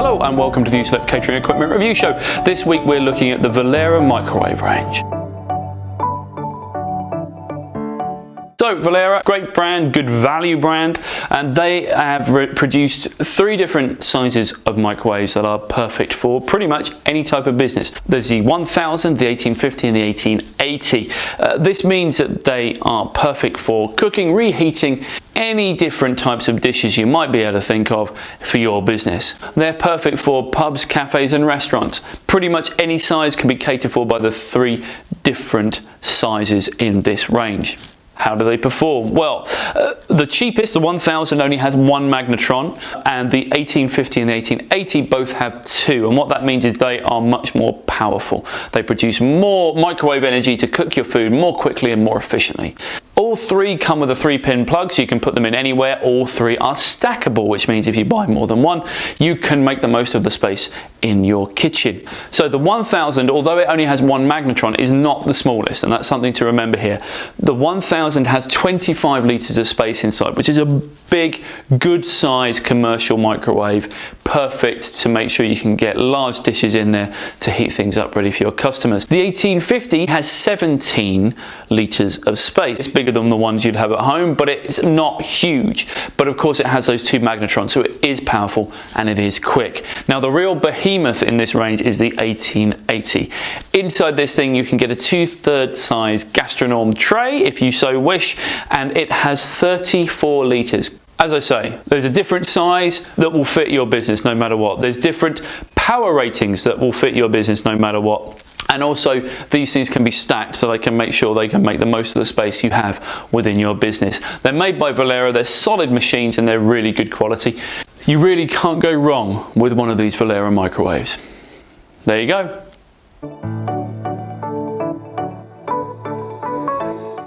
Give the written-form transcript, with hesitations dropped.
Hello and welcome to the Useless Catering Equipment Review Show. This week we're looking at the Valera Microwave range. So Valera, great brand, good value brand, and they have produced three different sizes of microwaves that are perfect for pretty much any type of business. There's the 1000, the 1850 and the 1880. This means that they are perfect for cooking, reheating, any different types of dishes you might be able to think of for your business. They're perfect for pubs, cafes and restaurants. Pretty much any size can be catered for by the three different sizes in this range. How do they perform? Well, the cheapest, the 1000, only has one magnetron, and the 1850 and the 1880 both have two, and what that means is they are much more powerful. They produce more microwave energy to cook your food more quickly and more efficiently. All three come with a 3-pin plug, so you can put them in anywhere. All three are stackable, which means if you buy more than one, you can make the most of the space in your kitchen. So the 1000, although it only has one magnetron, is not the smallest, and that's something to remember here. The 1000 has 25 litres of space inside, which is a big, good size commercial microwave, perfect to make sure you can get large dishes in there to heat things up ready for your customers. The 1850 has 17 litres of space. It's bigger than the ones you'd have at home, but it's not huge. But of course it has those two magnetrons, so it is powerful and it is quick. Now the real behemoth in this range is the 1880. Inside this thing you can get a 2/3 size gastronorm tray if you so wish, and it has 34 litres. As I say, there's a different size that will fit your business no matter what. There's different power ratings that will fit your business no matter what. And also, these things can be stacked so they can make sure they can make the most of the space you have within your business. They're made by Valera, they're solid machines and they're really good quality. You really can't go wrong with one of these Valera microwaves. There you go.